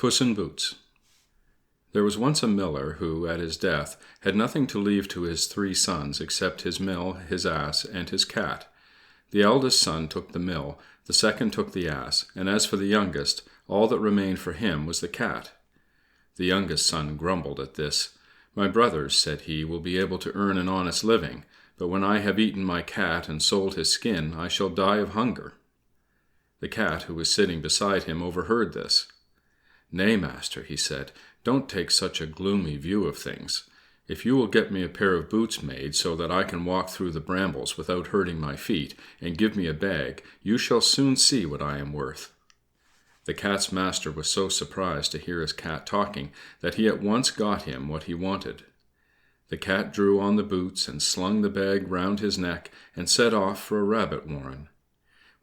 Puss in Boots. There was once a miller who, at his death, had nothing to leave to his 3 sons except his mill, his ass, and his cat. The eldest son took the mill, the second took the ass, and as for the youngest, all that remained for him was the cat. The youngest son grumbled at this. "My brothers," said he, "will be able to earn an honest living, but when I have eaten my cat and sold his skin, I shall die of hunger." The cat, who was sitting beside him, overheard this. "Nay, master," he said, "don't take such a gloomy view of things. If you will get me a pair of boots made so that I can walk through the brambles without hurting my feet, and give me a bag, you shall soon see what I am worth." The cat's master was so surprised to hear his cat talking that he at once got him what he wanted. The cat drew on the boots and slung the bag round his neck and set off for a rabbit warren.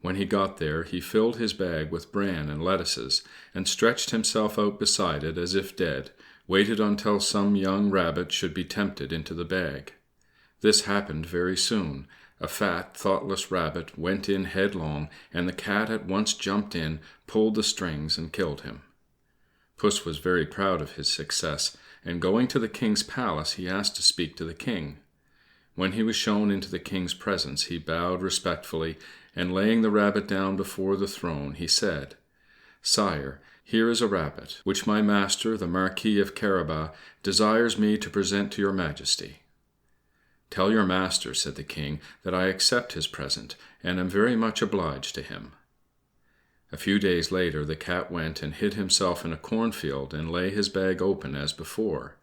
When he got there he filled his bag with bran and lettuces, and stretched himself out beside it as if dead, waited until some young rabbit should be tempted into the bag. This happened very soon. A fat, thoughtless rabbit went in headlong, and the cat at once jumped in, pulled the strings, and killed him. Puss was very proud of his success, and going to the king's palace he asked to speak to the king. When he was shown into the king's presence he bowed respectfully, and laying the rabbit down before the throne, he said, "Sire, here is a rabbit, which my master, the Marquis of Carabas, desires me to present to your majesty." "Tell your master," said the king, "that I accept his present, and am very much obliged to him." A few days later the cat went and hid himself in a cornfield and lay his bag open as before.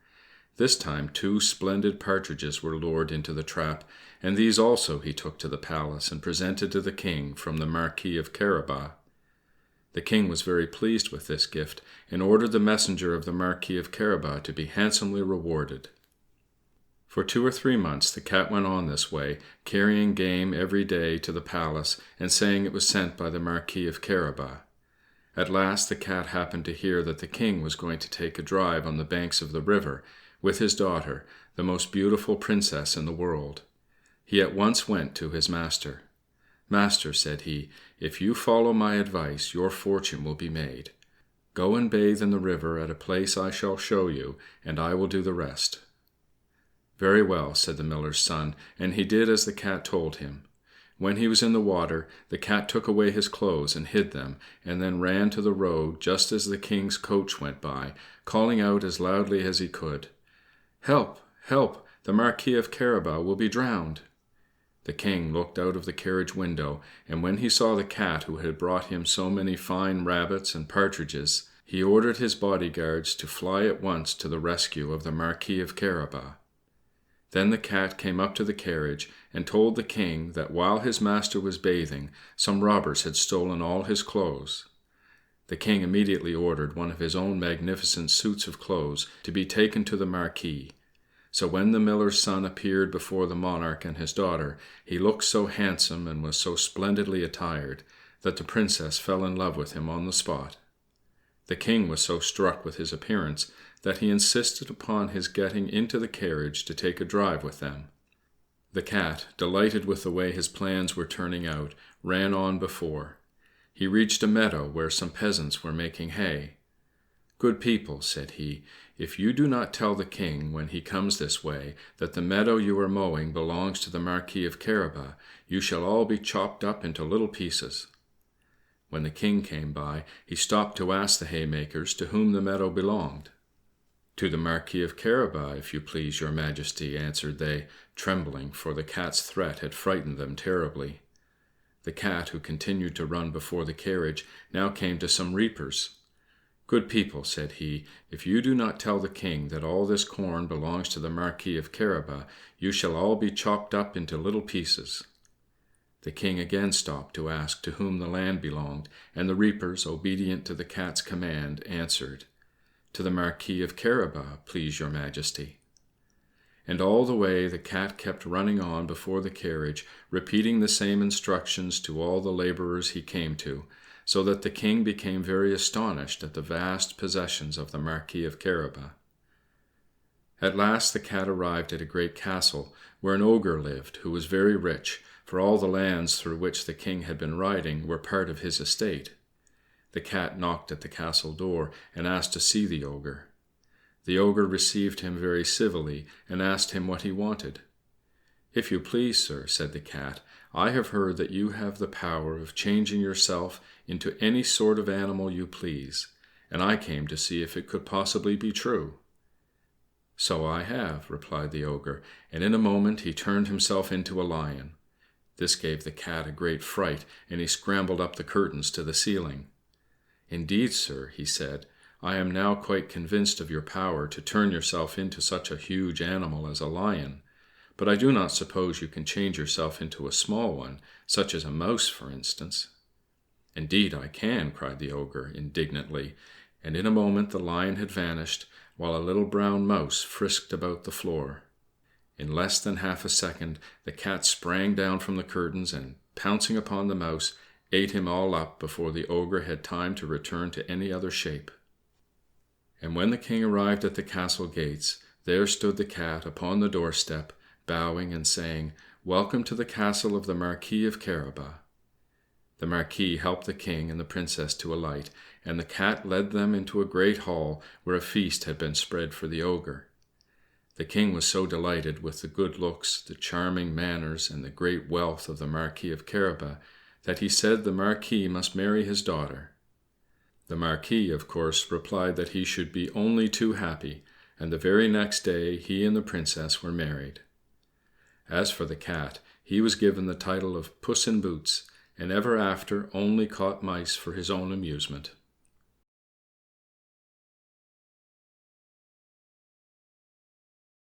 This time 2 splendid partridges were lured into the trap, and these also he took to the palace and presented to the king from the Marquis of Carabas. The king was very pleased with this gift, and ordered the messenger of the Marquis of Carabas to be handsomely rewarded. For 2 or 3 months the cat went on this way, carrying game every day to the palace, and saying it was sent by the Marquis of Carabas. At last the cat happened to hear that the king was going to take a drive on the banks of the river, with his daughter, the most beautiful princess in the world. He at once went to his master. "Master," said he, "if you follow my advice, your fortune will be made. Go and bathe in the river at a place I shall show you, and I will do the rest." "Very well," said the miller's son, and he did as the cat told him. When he was in the water, the cat took away his clothes and hid them, and then ran to the road just as the king's coach went by, calling out as loudly as he could, "Help! Help! The Marquis of Carabas will be drowned." The king looked out of the carriage window, and when he saw the cat who had brought him so many fine rabbits and partridges, he ordered his bodyguards to fly at once to the rescue of the Marquis of Carabas. Then the cat came up to the carriage and told the king that while his master was bathing, some robbers had stolen all his clothes. The king immediately ordered one of his own magnificent suits of clothes to be taken to the Marquis. So when the miller's son appeared before the monarch and his daughter, he looked so handsome and was so splendidly attired that the princess fell in love with him on the spot. The king was so struck with his appearance that he insisted upon his getting into the carriage to take a drive with them. The cat, delighted with the way his plans were turning out, ran on before. He reached a meadow where some peasants were making hay. "Good people," said he, "if you do not tell the king when he comes this way that the meadow you are mowing belongs to the Marquis of Carabas, you shall all be chopped up into little pieces." When the king came by, he stopped to ask the haymakers to whom the meadow belonged. "To the Marquis of Carabas, if you please, your majesty," answered they, trembling, for the cat's threat had frightened them terribly. The cat, who continued to run before the carriage, now came to some reapers. "Good people," said he, "if you do not tell the king that all this corn belongs to the Marquis of Carabas, you shall all be chopped up into little pieces." The king again stopped to ask to whom the land belonged, and the reapers, obedient to the cat's command, answered, "To the Marquis of Carabas, please your majesty." And all the way the cat kept running on before the carriage, repeating the same instructions to all the laborers he came to, so that the king became very astonished at the vast possessions of the Marquis of Carabas. At last the cat arrived at a great castle, where an ogre lived, who was very rich, for all the lands through which the king had been riding were part of his estate. the cat knocked at the castle door and asked to see the ogre. The ogre received him very civilly, and asked him what he wanted. "If you please, sir," said the cat, "I have heard that you have the power of changing yourself into any sort of animal you please, and I came to see if it could possibly be true." "So I have," replied the ogre, and in a moment he turned himself into a lion. This gave the cat a great fright, and he scrambled up the curtains to the ceiling. "Indeed, sir," he said, "I am now quite convinced of your power to turn yourself into such a huge animal as a lion, but I do not suppose you can change yourself into a small one, such as a mouse, for instance." "Indeed I can," cried the ogre, indignantly, and in a moment the lion had vanished, while a little brown mouse frisked about the floor. In less than half a second the cat sprang down from the curtains, and, pouncing upon the mouse, ate him all up before the ogre had time to return to any other shape. And when the king arrived at the castle gates, there stood the cat upon the doorstep, bowing and saying, "Welcome to the castle of the Marquis of Carabas." The Marquis helped the king and the princess to alight, and the cat led them into a great hall where a feast had been spread for the ogre. The king was so delighted with the good looks, the charming manners, and the great wealth of the Marquis of Carabas that he said the Marquis must marry his daughter. The Marquis, of course, replied that he should be only too happy, and the very next day he and the princess were married. As for the cat, he was given the title of Puss in Boots, and ever after only caught mice for his own amusement.